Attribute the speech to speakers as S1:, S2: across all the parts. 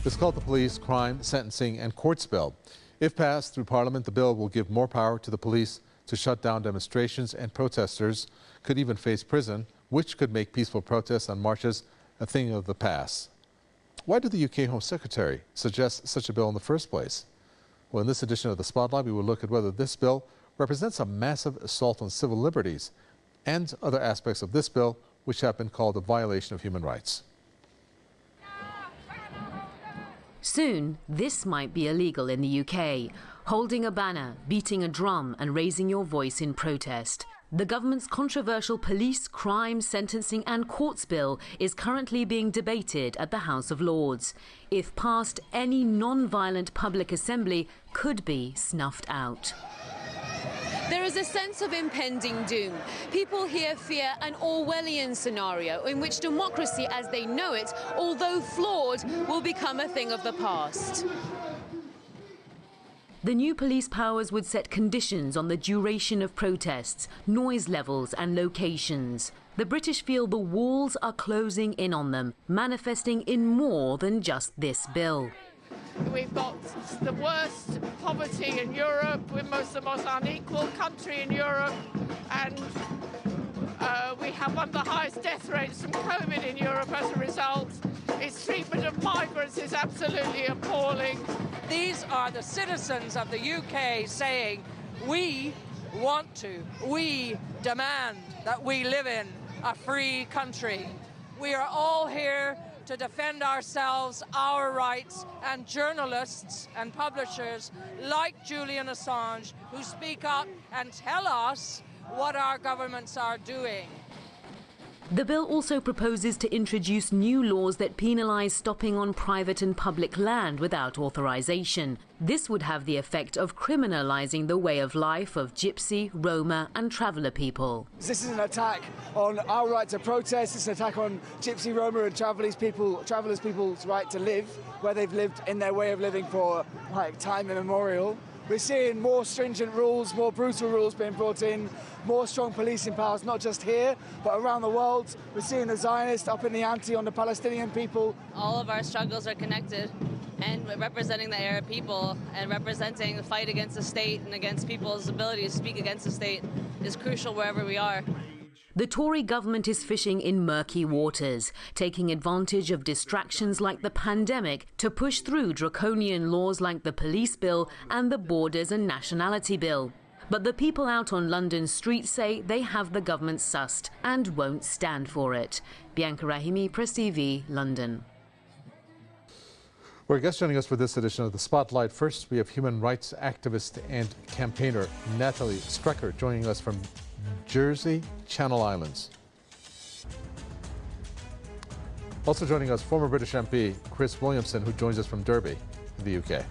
S1: It's called the Police, Crime, Sentencing and Courts Bill. If passed through Parliament, the bill will give more power to the police to shut down demonstrations, and protesters could even face prison, which could make peaceful protests on marches a thing of the past. Why did the UK Home Secretary suggest such a bill in the first place? Well, in this edition of The Spotlight, we will look at whether this bill represents a massive assault on civil liberties and other aspects of this bill which have been called a violation of human rights.
S2: Soon, this might be illegal in the UK. Holding a banner, beating a drum and raising your voice in protest. The government's controversial Police, Crime, Sentencing and Courts Bill is currently being debated at the House of Lords. If passed, any non-violent public assembly could be snuffed out.
S3: There is a sense of impending doom. People here fear an Orwellian scenario in which democracy as they know it, although flawed, will become a thing of the past.
S2: The new police powers would set conditions on the duration of protests, noise levels and locations. The British feel the walls are closing in on them, manifesting in more than just this bill.
S4: We've got the worst poverty in Europe, we're the most unequal country in Europe, and we have one of the highest death rates from COVID in Europe as a result. Its treatment of migrants is absolutely appalling.
S5: These are the citizens of the UK saying, we demand that we live in a free country. We are all here to defend ourselves, our rights, and journalists and publishers like Julian Assange who speak up and tell us what our governments are doing.
S2: The bill also proposes to introduce new laws that penalise stopping on private and public land without authorisation. This would have the effect of criminalising the way of life of Gypsy, Roma and traveller people.
S6: This is an attack on our right to protest. It's an attack on Gypsy, Roma and travellers people's right to live where they've lived in their way of living for time immemorial. We're seeing more stringent rules, more brutal rules being brought in, more strong policing powers, not just here, but around the world. We're seeing the Zionists up in the ante on the Palestinian people.
S7: All of our struggles are connected, and representing the Arab people and representing the fight against the state and against people's ability to speak against the state is crucial wherever we are.
S2: The Tory government is fishing in murky waters, taking advantage of distractions like the pandemic to push through draconian laws like the Police Bill and the Borders and Nationality Bill. But the people out on London streets say they have the government sussed and won't stand for it. Bianca Rahimi, Press TV, London.
S1: Our guest joining us for this edition of The Spotlight. First, we have human rights activist and campaigner Natalie Strecker joining us from Jersey, Channel Islands. Also joining us, former British MP Chris Williamson, who joins us from Derby, in the UK.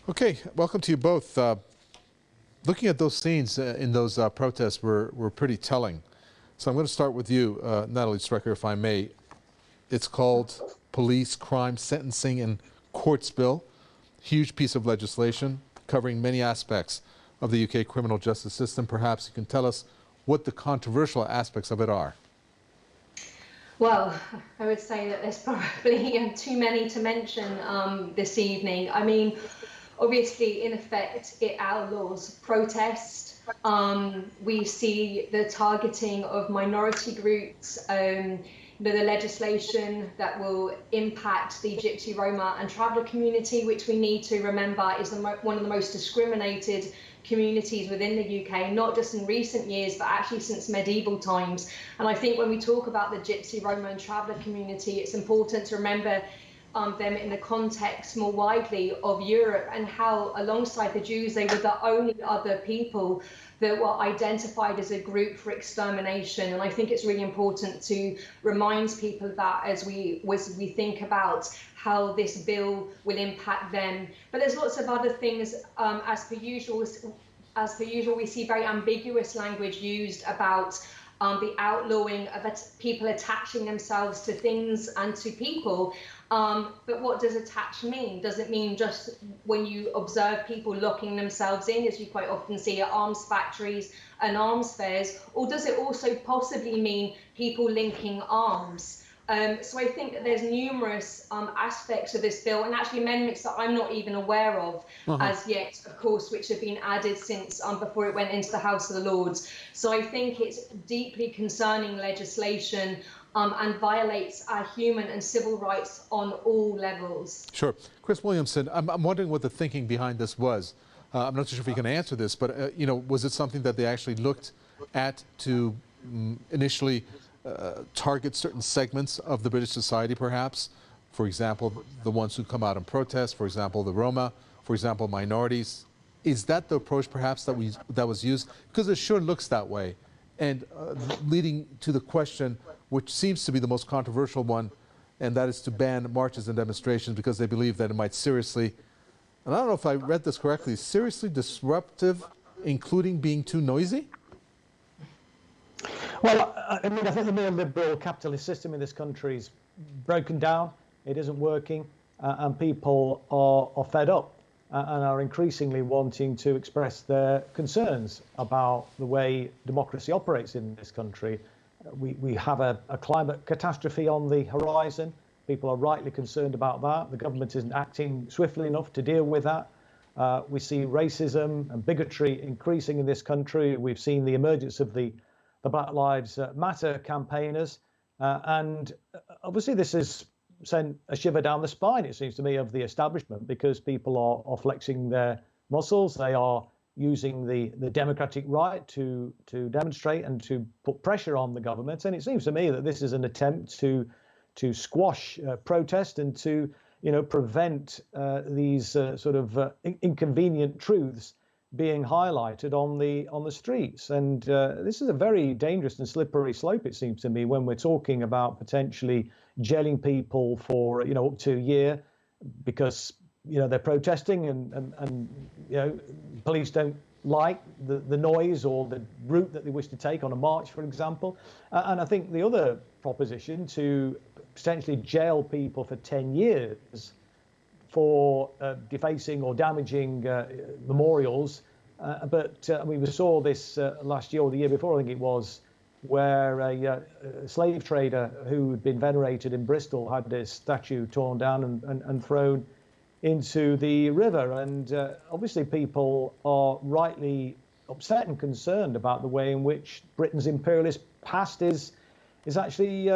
S1: Okay, welcome to you both. Looking at those scenes in those protests were pretty telling. So I'm going to start with you, Natalie Strecker, if I may. It's called Police, Crime, Sentencing and Courts Bill. Huge piece of legislation covering many aspects of the UK criminal justice system. Perhaps you can tell us what the controversial aspects of it are.
S8: Well, I would say that there's probably too many to mention this evening. I mean, obviously, in effect, it outlaws protest. We see the targeting of minority groups, the legislation that will impact the Gypsy, Roma and traveller community, which we need to remember is one of the most discriminated communities within the UK, not just in recent years, but actually since medieval times. And I think when we talk about the Gypsy, Roma and traveller community, it's important to remember them in the context more widely of Europe and how alongside the Jews, they were the only other people that were identified as a group for extermination. And I think it's really important to remind people of that as we think about how this bill will impact them. But there's lots of other things. As per usual, we see very ambiguous language used about the outlawing of people attaching themselves to things and to people. But what does attach mean? Does it mean just when you observe people locking themselves in, as you quite often see at arms factories and arms fairs, or does it also possibly mean people linking arms? So I think that there's numerous aspects of this bill, and actually amendments that I'm not even aware of as yet, of course, which have been added since before it went into the House of the Lords. So I think it's deeply concerning legislation and violates our human and civil rights on all levels.
S1: Sure. Chris Williamson, I'm wondering what the thinking behind this was. I'm not sure if you can answer this, but was it something that they actually looked at to initially target certain segments of the British society, perhaps? For example, the ones who come out and protest, for example, the Roma, for example, minorities. Is that the approach perhaps that was used? Because it sure looks that way. And leading to the question, which seems to be the most controversial one, and that is to ban marches and demonstrations because they believe that it might seriously, and I don't know if I read this correctly, seriously disruptive, including being too noisy?
S9: Well, I mean, I think the neoliberal capitalist system in this country is broken down. It isn't working, and people are fed up and are increasingly wanting to express their concerns about the way democracy operates in this country. We have a climate catastrophe on the horizon. People are rightly concerned about that. The government isn't acting swiftly enough to deal with that. We see racism and bigotry increasing in this country. We've seen the emergence of the Black Lives Matter campaigners. And obviously this has sent a shiver down the spine, it seems to me, of the establishment, because people are flexing their muscles. They are using the democratic right to demonstrate and to put pressure on the government. And it seems to me that this is an attempt to squash protest and to prevent these sort of inconvenient truths being highlighted on the streets. And this is a very dangerous and slippery slope, it seems to me, when we're talking about potentially jailing people for up to a year because they're protesting and police don't like the noise or the route that they wish to take on a march, for example. And I think the other proposition to potentially jail people for 10 years for defacing or damaging memorials. But we saw this last year or the year before, I think it was, where a slave trader who had been venerated in Bristol had his statue torn down and thrown into the river. And obviously people are rightly upset and concerned about the way in which Britain's imperialist past is actually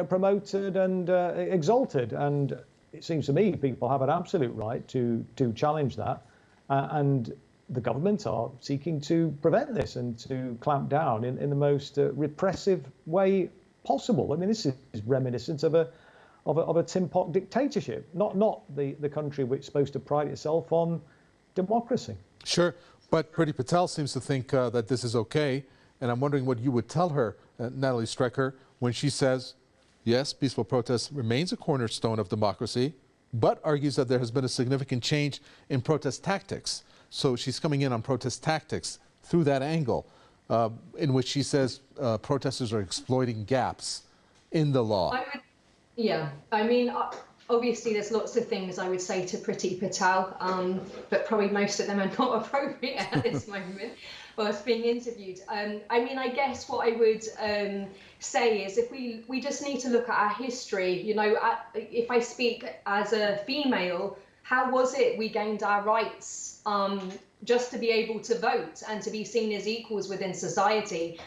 S9: promoted and exalted. And it seems to me people have an absolute right to challenge that. And the government are seeking to prevent this and to clamp down in the most repressive way possible. I mean, this is reminiscent of a Tin Pot dictatorship, not the country which is supposed to pride itself on democracy.
S1: Sure, but Priti Patel seems to think that this is okay, and I'm wondering what you would tell her, Natalie Strecker, when she says, yes, peaceful protest remains a cornerstone of democracy, but argues that there has been a significant change in protest tactics. So she's coming in on protest tactics through that angle, in which she says protesters are exploiting gaps in the law.
S8: I mean, obviously there's lots of things I would say to Priti Patel, but probably most of them are not appropriate at this moment whilst being interviewed. I mean, I guess what I would say is if we just need to look at our history, if I speak as a female, how was it we gained our rights just to be able to vote and to be seen as equals within society?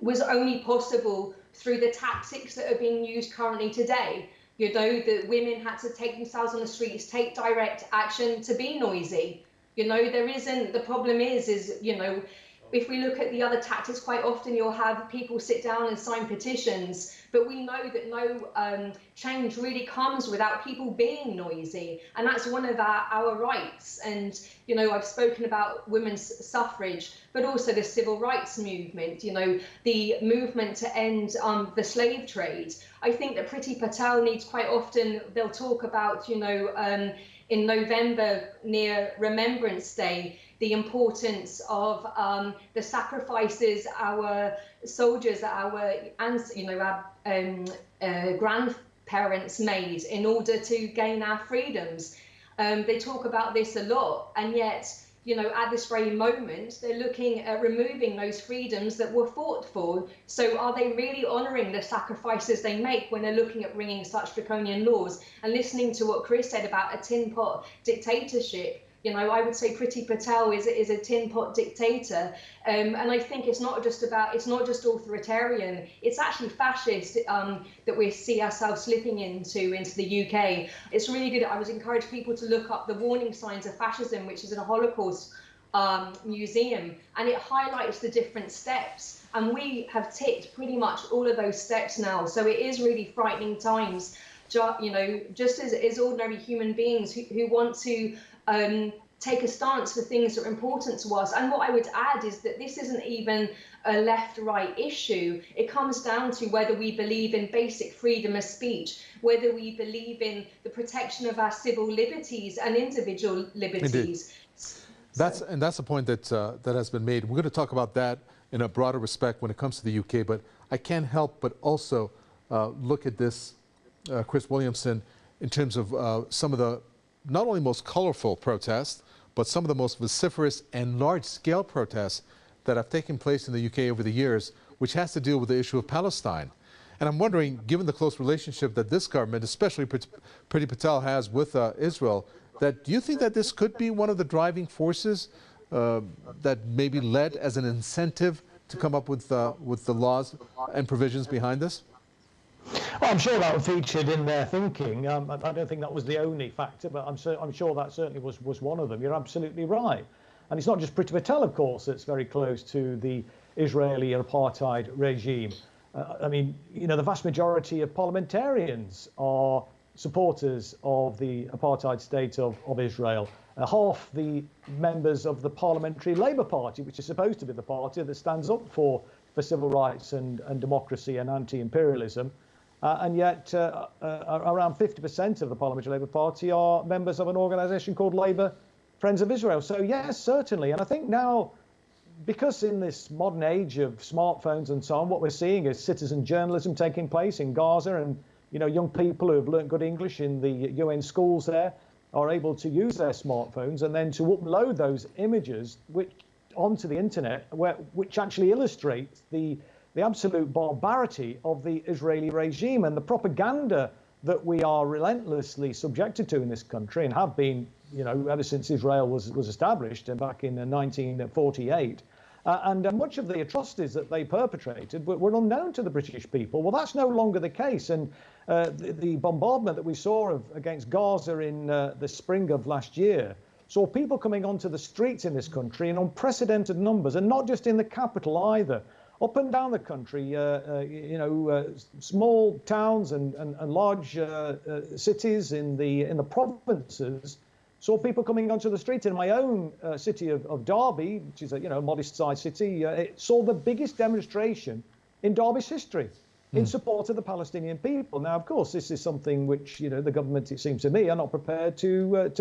S8: Was only possible through the tactics that are being used currently today. The women had to take themselves on the streets, take direct action to be noisy. There isn't, the problem is if we look at the other tactics, quite often you'll have people sit down and sign petitions, but we know that no change really comes without people being noisy, and that's one of our rights. And I've spoken about women's suffrage, but also the civil rights movement, the movement to end the slave trade. I think that Priti Patel needs, quite often they'll talk about in November near Remembrance Day, the importance of the sacrifices our soldiers, our grandparents made in order to gain our freedoms. They talk about this a lot, and yet at this very moment, they're looking at removing those freedoms that were fought for. So are they really honouring the sacrifices they make when they're looking at bringing such draconian laws? And listening to what Chris said about a tin pot dictatorship, I would say Priti Patel is a tin pot dictator, and I think it's not just authoritarian. It's actually fascist that we see ourselves slipping into the UK. It's really good. I would encourage people to look up the warning signs of fascism, which is in a Holocaust museum, and it highlights the different steps. And we have ticked pretty much all of those steps now. So it is really frightening times. Just as ordinary human beings who want to take a stance for things that are important to us. And what I would add is that this isn't even a left-right issue. It comes down to whether we believe in basic freedom of speech, whether we believe in the protection of our civil liberties and individual liberties.
S1: Indeed. That's a point that has been made. We're going to talk about that in a broader respect when it comes to the UK, but I can't help but also look at this, Chris Williamson, in terms of some of the not only most colorful protests, but some of the most vociferous and large-scale protests that have taken place in the UK over the years, which has to deal with the issue of Palestine. And I'm wondering, given the close relationship that this government, especially Priti Patel, has with Israel, do you think that this could be one of the driving forces that maybe led as an incentive to come up with the laws and provisions behind this?
S9: Well, I'm sure that was featured in their thinking. I don't think that was the only factor, but I'm sure that certainly was one of them. You're absolutely right. And it's not just Priti Patel, of course, that's very close to the Israeli apartheid regime. The vast majority of parliamentarians are supporters of the apartheid state of Israel. Half the members of the Parliamentary Labour Party, which is supposed to be the party that stands up for civil rights and democracy and anti-imperialism, and yet around 50% of the Parliamentary Labour Party are members of an organisation called Labour Friends of Israel. So yes, certainly. And I think now, because in this modern age of smartphones and so on, what we're seeing is citizen journalism taking place in Gaza, and young people who have learned good English in the UN schools there are able to use their smartphones and then to upload those images onto the internet, which actually illustrates the absolute barbarity of the Israeli regime and the propaganda that we are relentlessly subjected to in this country, and have been, ever since Israel was established back in 1948. And much of the atrocities that they perpetrated were unknown to the British people. Well, that's no longer the case. And the bombardment that we saw against Gaza in the spring of last year saw people coming onto the streets in this country in unprecedented numbers, and not just in the capital either. Up and down the country, small towns and large cities in the provinces saw people coming onto the street. In my own city of Derby, which is a modest-sized city, it saw the biggest demonstration in Derby's history in support of the Palestinian people. Now, of course, this is something which the government, it seems to me, are not prepared to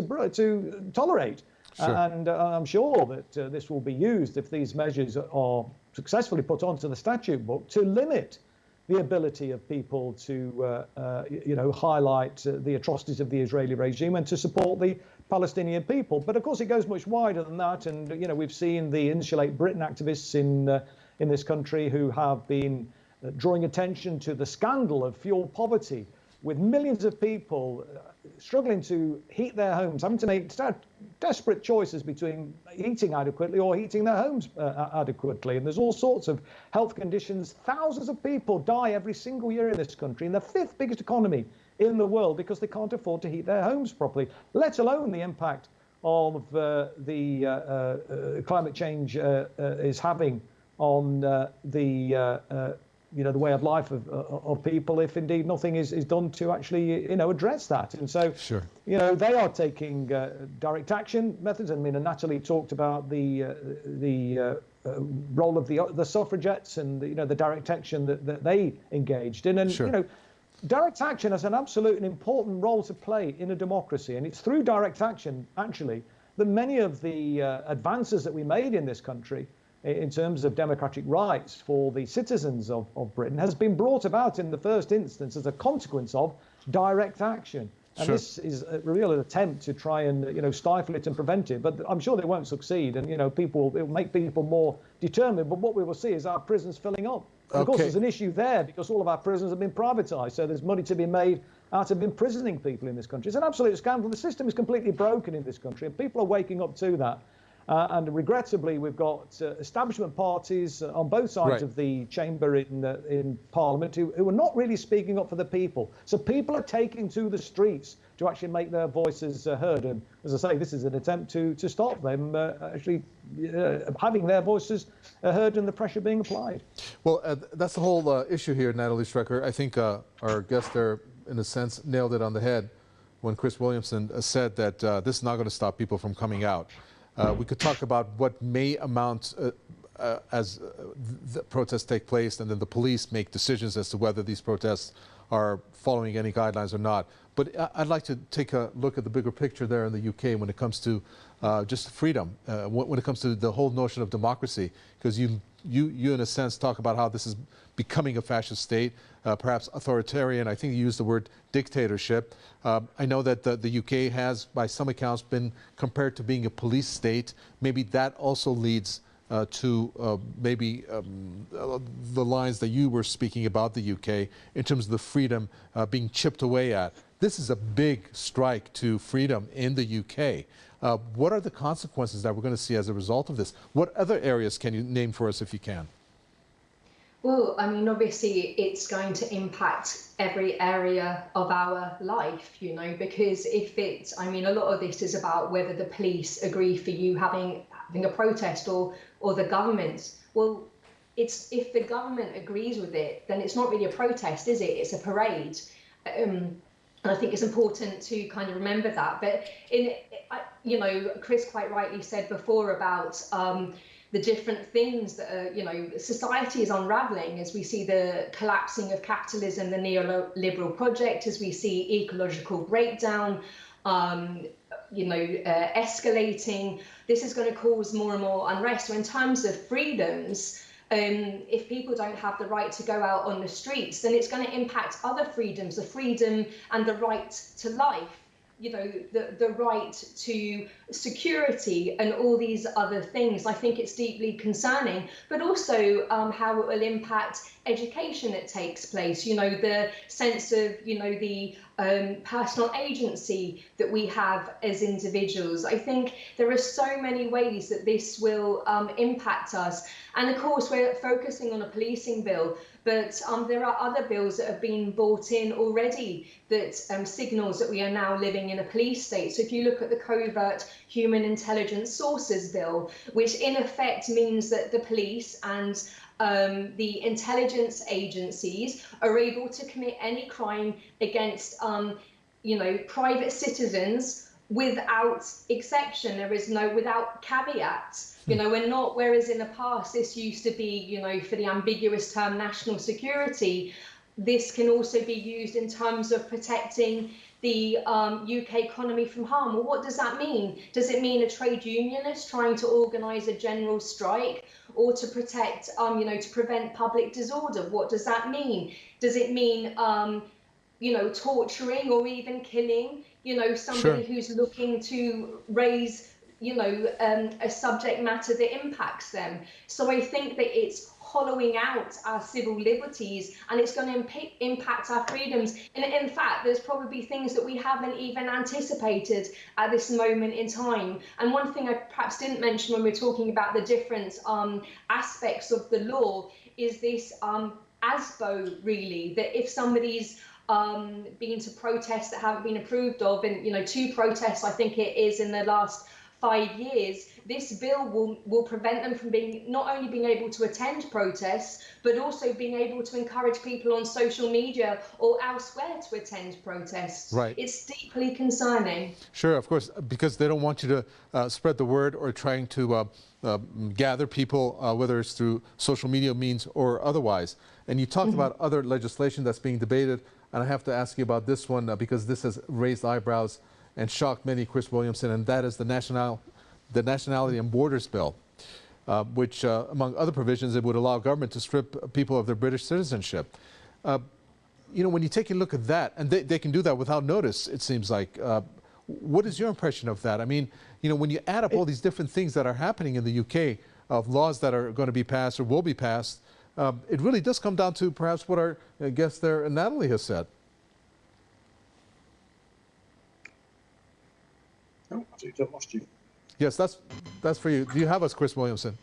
S9: tolerate. Sure. And I'm sure that this will be used, if these measures are successfully put onto the statute book, to limit the ability of people to highlight the atrocities of the Israeli regime and to support the Palestinian people. But of course, it goes much wider than that. And we've seen the Insulate Britain activists in this country who have been drawing attention to the scandal of fuel poverty, with millions of people struggling to heat their homes, having to make desperate choices between heating adequately or heating their homes adequately. And there's all sorts of health conditions. Thousands of people die every single year in this country, in the 5th biggest economy in the world, because they can't afford to heat their homes properly, let alone the impact of the climate change is having on the way of life of people, if indeed nothing is done to actually address that. And so sure. They are taking direct action methods. I mean, and Natalie talked about the role of the suffragettes and the direct action that they engaged in. And sure. Direct action has an absolute and important role to play in a democracy, and it's through direct action actually that many of the advances that we made in this country in terms of democratic rights for the citizens of Britain has been brought about in the first instance as a consequence of direct action. And
S1: Sure.
S9: this is a real attempt to try and stifle it and prevent it. But I'm sure they won't succeed. And it will make people more determined. But what we will see is our prisons filling up. And of course,
S1: Okay.
S9: there's an issue there because all of our prisons have been privatised. So there's money to be made out of imprisoning people in this country. It's an absolute scandal. The system is completely broken in this country, and people are waking up to that. And regrettably, we've got establishment parties on both sides
S1: Right.
S9: of the chamber in Parliament who are not really speaking up for the people. So people are taking to the streets to actually make their voices heard. And as I say, this is an attempt to stop them actually having their voices heard and the pressure being applied.
S1: Well, that's the whole issue here, Natalie Strecker. I think our guest there, in a sense, nailed it on the head when Chris Williamson said that this is not going to stop people from coming out. We could talk about what may amount as the protests take place, and then the police make decisions as to whether these protests are following any guidelines or not. But I'd like to take a look at the bigger picture there in the UK when it comes to just freedom, when it comes to the whole notion of democracy, because you in a sense talk about how this is becoming a fascist state, perhaps authoritarian. I think you used the word dictatorship. I know that the UK has, by some accounts, been compared to being a police state. Maybe that also leads to maybe the lines that you were speaking about the UK in terms of the freedom being chipped away at. This is a big strike to freedom in the UK. What are the consequences that we're going to see as a result of this? What other areas can you name for us if you can?
S8: Well, I mean, obviously, it's going to impact every area of our life, because I mean, a lot of this is about whether the police agree for you having a protest or the government. Well, if the government agrees with it, then it's not really a protest, is it? It's a parade. And I think it's important to kind of remember that. But Chris quite rightly said before about the different things that society is unraveling as we see the collapsing of capitalism, the neoliberal project, as we see ecological breakdown, escalating. This is going to cause more and more unrest. So in terms of freedoms, if people don't have the right to go out on the streets, then it's going to impact other freedoms, the freedom and the right to life, the right to security and all these other things. I think it's deeply concerning, but also how it will impact education that takes place, the sense of, the personal agency that we have as individuals. I think there are so many ways that this will impact us. And of course, we're focusing on a policing bill, but there are other bills that have been brought in already that signals that we are now living in a police state. So if you look at the Covert Human Intelligence Sources Bill, which in effect means that the police and the intelligence agencies are able to commit any crime against, private citizens without exception. There is without caveat. We're not, whereas in the past this used to be, for the ambiguous term national security, this can also be used in terms of protecting the UK economy from harm. Well, what does that mean? Does it mean a trade unionist trying to organise a general strike or to protect, to prevent public disorder? What does that mean? Does it mean, torturing or even killing, somebody who's looking to raise, a subject matter that impacts them? So I think that it's hollowing out our civil liberties, and it's going to impact our freedoms. And in fact, there's probably things that we haven't even anticipated at this moment in time. And one thing I perhaps didn't mention when we're talking about the different aspects of the law is this ASBO, really, that if somebody's been to protests that haven't been approved of, and 2 protests I think it is in the last 5 years, this bill will prevent them from not only being able to attend protests, but also being able to encourage people on social media or elsewhere to attend protests.
S1: Right.
S8: It's deeply concerning.
S1: Sure, of course, because they don't want you to spread the word or trying to gather people, whether it's through social media means or otherwise. And you talked about other legislation that's being debated, and I have to ask you about this one because this has raised eyebrows and shocked many, Chris Williamson, and that is the Nationality and Borders Bill, which, among other provisions, it would allow government to strip people of their British citizenship. you know, when you take a look at that, and they can do that without notice, it seems like, what is your impression of that? I mean, you know, when you add up all these different things that are happening in the UK, of laws that are going to be passed or will be passed, it really does come down to perhaps what our guest there, Natalie, has said.
S10: Oh, I lost you.
S1: Yes, that's for you. Do you have us, Chris Williamson?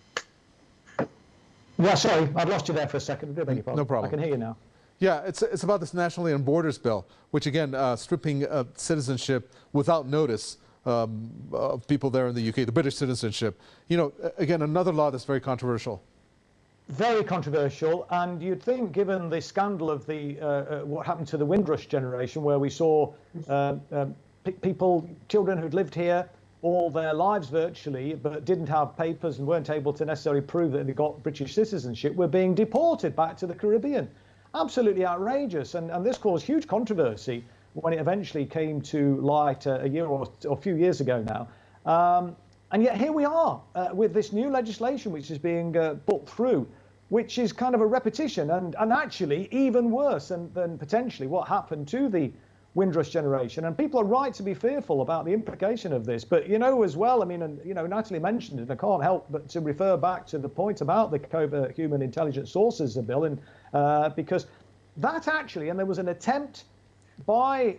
S9: Yeah, sorry, I'd lost you there for a second.
S1: No problem.
S9: I can hear you now.
S1: Yeah, it's about this National Alien Borders Bill, which again, stripping citizenship without notice of people there in the UK, the British citizenship. You know, again, another law that's very controversial.
S9: Very controversial, and you'd think, given the scandal of the what happened to the Windrush generation, where we saw children who'd lived here all their lives virtually, but didn't have papers and weren't able to necessarily prove that they got British citizenship, were being deported back to the Caribbean. Absolutely outrageous, and this caused huge controversy when it eventually came to light a year or a few years ago now. And yet here we are with this new legislation which is being put through, which is kind of a repetition and actually even worse than potentially what happened to the Windrush generation. And people are right to be fearful about the implication of this. But, you know, as well, I mean, and, you know, Natalie mentioned it, and I can't help but to refer back to the point about the Covert Human Intelligence Sources Bill, and because that actually, and there was an attempt by